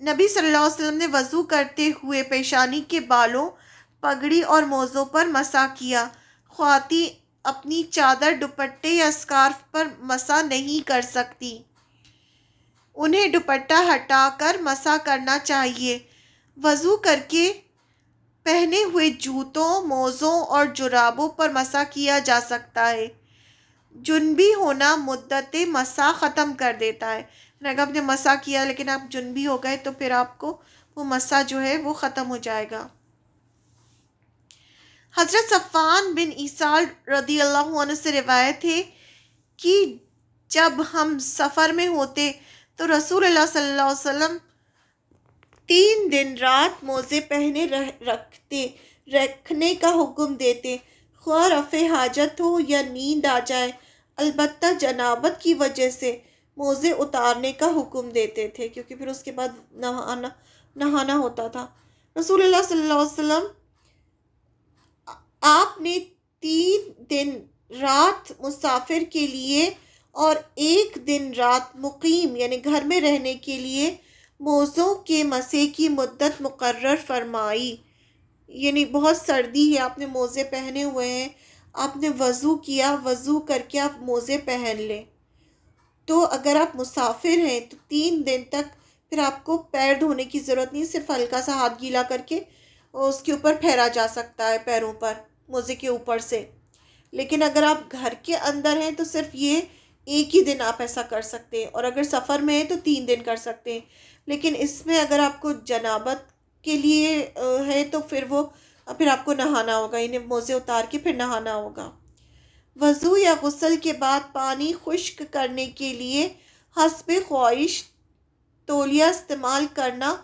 نبی صلی اللہ علیہ وسلم نے وضو کرتے ہوئے پیشانی کے بالوں، پگڑی اور موزوں پر مسح کیا۔ خواتین اپنی چادر، دوپٹے یا اسکارف پر مسح نہیں کر سکتی، انہیں دوپٹہ ہٹا کر مسح کرنا چاہیے۔ وضو کر کے پہنے ہوئے جوتوں، موزوں اور جرابوں پر مسح کیا جا سکتا ہے۔ جنبی ہونا مدت مسح ختم کر دیتا ہے۔ اگر آپ نے مسح کیا لیکن آپ جنبی ہو گئے تو پھر آپ کو وہ مسح جو ہے وہ ختم ہو جائے گا۔ حضرت صفوان بن عیسال رضی اللہ عنہ سے روایت ہے کہ جب ہم سفر میں ہوتے تو رسول اللہ صلی اللہ علیہ وسلم 3 دن رات موزے پہنے رکھنے کا حکم دیتے، خواہ رفع حاجت ہو یا نیند آ جائے۔ البتہ جنابت کی وجہ سے موزے اتارنے کا حکم دیتے تھے، کیونکہ پھر اس کے بعد نہانا ہوتا تھا۔ رسول اللہ صلی اللہ علیہ وسلم آپ نے 3 دن رات مسافر کے لیے اور 1 دن رات مقیم یعنی گھر میں رہنے کے لیے موزوں کے مسح کی مدت مقرر فرمائی۔ یعنی بہت سردی ہے، آپ نے موزے پہنے ہوئے ہیں، آپ نے وضو کیا، وضو کر کے آپ موزے پہن لیں۔ تو اگر آپ مسافر ہیں تو 3 دن تک پھر آپ کو پیر دھونے کی ضرورت نہیں، صرف ہلکا سا ہاتھ گیلا کر کے اس کے اوپر پھیرا جا سکتا ہے پیروں پر، موزے کے اوپر سے۔ لیکن اگر آپ گھر کے اندر ہیں تو صرف یہ 1 ہی دن آپ ایسا کر سکتے ہیں، اور اگر سفر میں ہیں تو 3 دن کر سکتے ہیں۔ لیکن اس میں اگر آپ کو جنابت کے لیے ہے تو پھر آپ کو نہانا ہوگا، انہیں موزے اتار کے پھر نہانا ہوگا۔ وضو یا غسل کے بعد پانی خشک کرنے کے لیے حسب خواہش تولیہ استعمال کرنا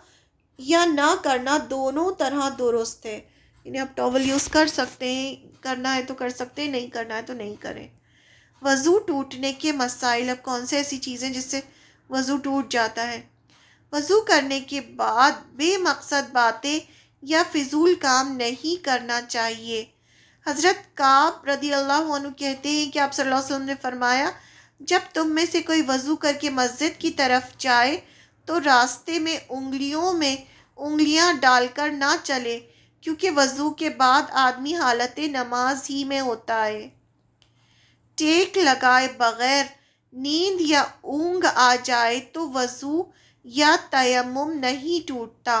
یا نہ کرنا دونوں طرح درست ہے۔ یعنی آپ ٹاول یوز کر سکتے ہیں، کرنا ہے تو کر سکتے ہیں، نہیں کرنا ہے تو نہیں کریں۔ وضو ٹوٹنے کے مسائل۔ اب کون سے ایسی چیزیں جس سے وضو ٹوٹ جاتا ہے؟ وضو کرنے کے بعد بے مقصد باتیں یا فضول کام نہیں کرنا چاہیے۔ حضرت کعب رضی اللہ عنہ کہتے ہیں کہ آپ صلی اللہ علیہ وسلم نے فرمایا، جب تم میں سے کوئی وضو کر کے مسجد کی طرف جائے تو راستے میں انگلیاں ڈال کر نہ چلے، کیونکہ وضو کے بعد آدمی حالت نماز ہی میں ہوتا ہے۔ ٹیک لگائے بغیر نیند یا اونگ آ جائے تو وضو یا تیمم نہیں ٹوٹتا۔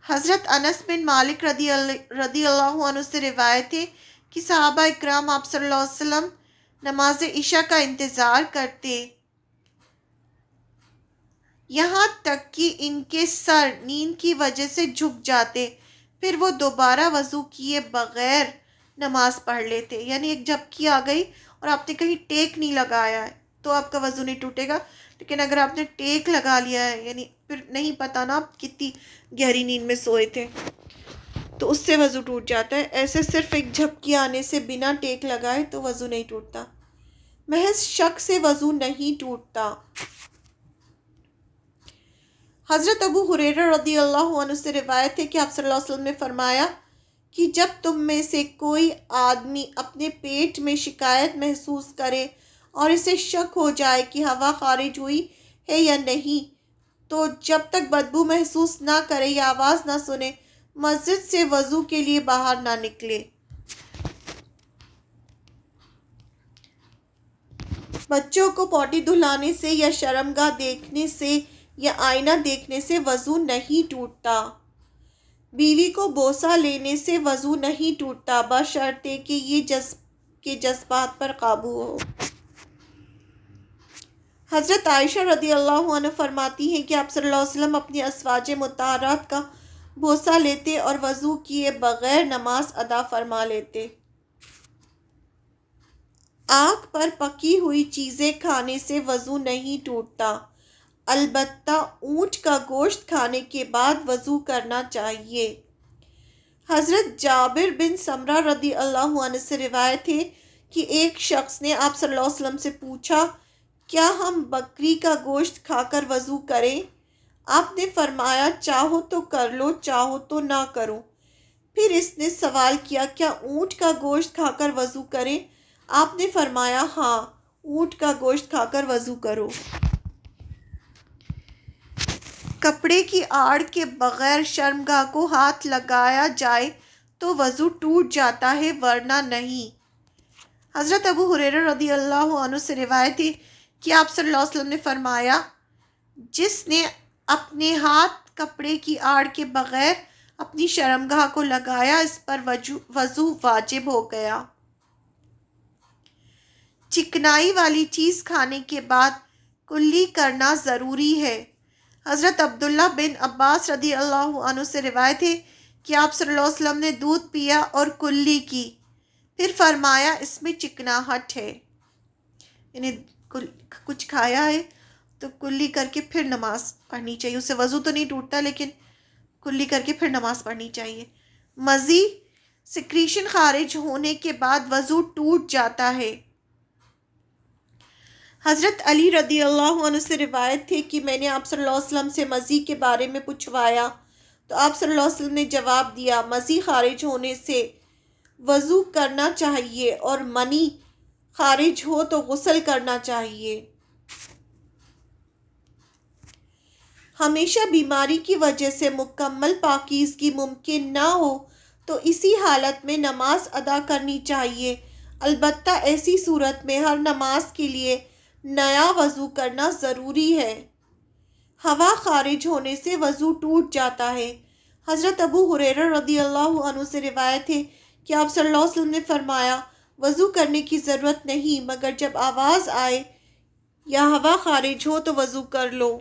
حضرت انس بن مالک رضی اللہ عنہ سے روایت ہے کہ صحابہ اکرام آپ صلی اللہ علیہ وسلم نماز عشاء کا انتظار کرتے، یہاں تک کہ ان کے سر نیند کی وجہ سے جھک جاتے، پھر وہ دوبارہ وضو کیے بغیر نماز پڑھ لیتے۔ یعنی ایک جھپکی آ گئی اور آپ نے کہیں ٹیک نہیں لگایا ہے تو آپ کا وضو نہیں ٹوٹے گا، لیکن اگر آپ نے ٹیک لگا لیا ہے، یعنی پھر نہیں پتہ نا آپ کتنی گہری نیند میں سوئے تھے، تو اس سے وضو ٹوٹ جاتا ہے۔ ایسے صرف ایک جھپکی آنے سے بنا ٹیک لگائے تو وضو نہیں ٹوٹتا۔ محض شک سے وضو نہیں ٹوٹتا۔ حضرت ابو ہریرہ رضی اللہ عنہ سے روایت ہے کہ آپ صلی اللہ علیہ وسلم نے فرمایا کہ جب تم میں سے کوئی آدمی اپنے پیٹ میں شکایت محسوس کرے اور اسے شک ہو جائے کہ ہوا خارج ہوئی ہے یا نہیں، تو جب تک بدبو محسوس نہ کرے یا آواز نہ سنے، مسجد سے وضو کے لیے باہر نہ نکلے۔ بچوں کو پوٹی دہلانے سے یا شرمگاہ دیکھنے سے یا آئینہ دیکھنے سے وضو نہیں ٹوٹتا۔ بیوی کو بوسہ لینے سے وضو نہیں ٹوٹتا، بشرطے کہ یہ جذبات پر قابو ہو۔ حضرت عائشہ رضی اللہ عنہ فرماتی ہیں کہ آپ صلی اللہ علیہ وسلم اپنی ازواج مطہرات کا بوسہ لیتے اور وضو کیے بغیر نماز ادا فرما لیتے۔ آنکھ پر پکی ہوئی چیزیں کھانے سے وضو نہیں ٹوٹتا، البتہ اونٹ کا گوشت کھانے کے بعد وضو کرنا چاہیے۔ حضرت جابر بن سمرہ رضی اللہ عنہ سے روایت ہے کہ ایک شخص نے آپ صلی اللہ علیہ وسلم سے پوچھا، کیا ہم بکری کا گوشت کھا کر وضو کریں؟ آپ نے فرمایا، چاہو تو کر لو، چاہو تو نہ کرو۔ پھر اس نے سوال کیا، کیا اونٹ کا گوشت کھا کر وضو کریں؟ آپ نے فرمایا، ہاں، اونٹ کا گوشت کھا کر وضو کرو۔ کپڑے کی آڑ کے بغیر شرمگاہ کو ہاتھ لگایا جائے تو وضو ٹوٹ جاتا ہے ورنہ نہیں۔ حضرت ابو ہریرہ رضی اللہ عنہ سے روایت ہے کہ آپ صلی اللہ علیہ وسلم نے فرمایا، جس نے اپنے ہاتھ کپڑے کی آڑ کے بغیر اپنی شرمگاہ کو لگایا اس پر وضو واجب ہو گیا۔ چکنائی والی چیز کھانے کے بعد کلی کرنا ضروری ہے۔ حضرت عبداللہ بن عباس رضی اللہ عنہ سے روایت ہے کہ آپ صلی اللہ علیہ وسلم نے دودھ پیا اور کلی کی، پھر فرمایا اس میں چکناہٹ ہے، یعنی کچھ کھایا ہے تو کلی کر کے پھر نماز پڑھنی چاہیے۔ اس سے وضو تو نہیں ٹوٹتا لیکن کلی کر کے پھر نماز پڑھنی چاہیے۔ مزی سیکریشن خارج ہونے کے بعد وضو ٹوٹ جاتا ہے۔ حضرت علی رضی اللہ عنہ سے روایت تھی کہ میں نے آپ صلی اللہ علیہ وسلم سے مزی کے بارے میں پوچھوایا تو آپ صلی اللہ علیہ وسلم نے جواب دیا، مزی خارج ہونے سے وضو کرنا چاہیے اور منی خارج ہو تو غسل کرنا چاہیے۔ ہمیشہ بیماری کی وجہ سے مکمل پاکیزگی ممکن نہ ہو تو اسی حالت میں نماز ادا کرنی چاہیے، البتہ ایسی صورت میں ہر نماز کے لیے نیا وضو کرنا ضروری ہے۔ ہوا خارج ہونے سے وضو ٹوٹ جاتا ہے۔ حضرت ابو ہریرہ رضی اللہ عنہ سے روایت ہے کہ آپ صلی اللہ علیہ وسلم نے فرمایا، وضو کرنے کی ضرورت نہیں مگر جب آواز آئے یا ہوا خارج ہو تو وضو کر لو۔